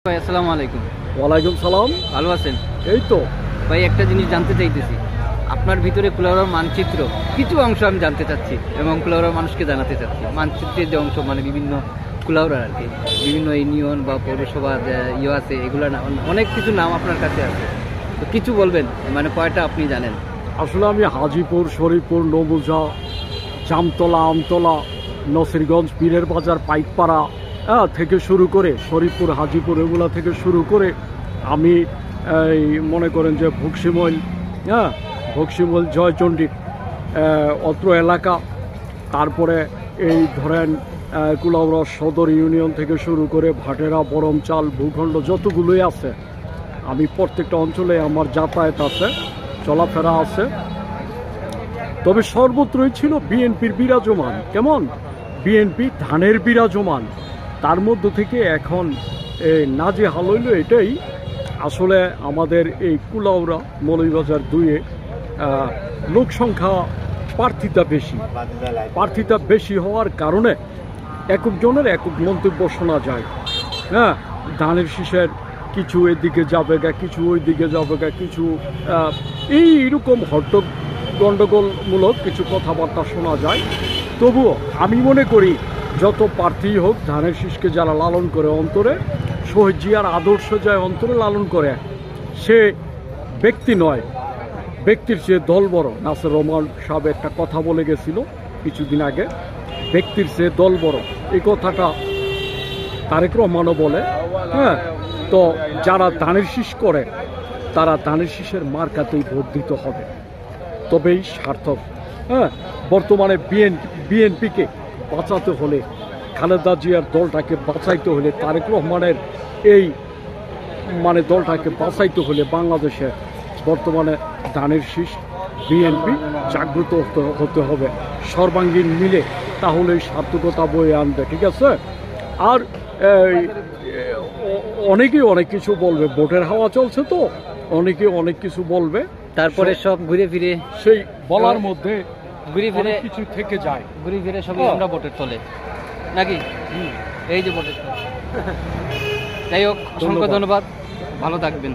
ভাই আসসালামু আলাইকুম। ওয়ালাইকুম সালাম। ভালো আছেন? এই তো ভাই, একটা জিনিস জানতে চাইতেছি, আপনার ভিতরে কুলাউড়ার মানচিত্র কিছু অংশ আমি জানতে চাচ্ছি এবং কুলাউড়ার মানুষকে জানাতে চাচ্ছি। মানচিত্রের যে অংশ মানে বিভিন্ন কুলাউড়ার আর কি, বিভিন্ন ইউনিয়ন বা পৌরসভা ইয়ে আছে, এগুলো অনেক কিছু নাম আপনার কাছে আছে, তো কিছু বলবেন, মানে কয়টা আপনি জানেন? আসলে আমি হাজিপুর, শরীফপুর, নবুজা, জামতলা, আমতলা, নসিরগঞ্জ, পীরের বাজার, পাইকপাড়া থেকে শুরু করে শরীফপুর, হাজিপুর এগুলা থেকে শুরু করে আমি এই মনে করেন যে ভুকসিমল, ভুকসিমল, জয়চণ্ডী অত্র এলাকা, তারপরে এই ধরেন কুলাউড়া সদর ইউনিয়ন থেকে শুরু করে ভাটেরা, বরমচাল, ভূখণ্ড যতগুলোই আছে, আমি প্রত্যেকটা অঞ্চলে আমার যাতায়াত আছে, চলাফেরা আছে। তবে সর্বত্রই ছিল বিএনপির বিরাজমান। কেমন? বিএনপি ধানের বিরাজমান। তার মধ্য থেকে এখন নাজেহাল হইল এটাই, আসলে আমাদের এই কুলাউড়া মৌলভীবাজার 2-এ লোক সংখ্যা প্রার্থিতা বেশি হওয়ার কারণে একজনের একক মন্তব্য শোনা যায়। ধানের শীষের কিছু এদিকে যাবে গা, কিছু ওই দিকে যাবে গা, কিছু এইরকম গণ্ডগোলমূলক কিছু কথাবার্তা শোনা যায়। তবুও আমি মনে করি যত প্রার্থী হোক, ধানের শীষকে যারা লালন করে অন্তরে, শহীদ জিয়ার আদর্শ যায় অন্তরে লালন করে, সে ব্যক্তি নয়, ব্যক্তির চেয়ে দল বড়। নাসির রহমান সাহেব একটা কথা বলে গেছিল কিছুদিন আগে, ব্যক্তির চেয়ে দল বড়। এই কথাটা তারেক রহমানও বলে। তো যারা ধানের শীষ করে তারা ধানের শীষের মার্কাতেই ভোট দিতে হবে, তবেই সার্থক। বর্তমানে বিএনপিকে বাঁচাতে হলে, খালেদা জিয়ার দলটাকে বাঁচাইতে হলে, তারেক রহমানের এই দলটাকে বাঁচাইতে হলে বাংলাদেশে বর্তমানে ধানের শীষ বিএনপি জাগ্রত হতে হবে সর্বাঙ্গীন মিলে, তাহলেই সার্থকতা বয়ে আনবে। ঠিক আছে? আর অনেকেই অনেক কিছু বলবে, ভোটের হাওয়া চলছে তো অনেকে অনেক কিছু বলবে, তারপরে সব ঘুরে ফিরে সেই বলার মধ্যে ঘুরে ফিরে কিছু থেকে যায়, ঘুরে ফিরে সবই আমরা ভোটের তলে নাকি? এই যে ভোটের তলে। যাই হোক, অসংখ্য ধন্যবাদ, ভালো থাকবেন।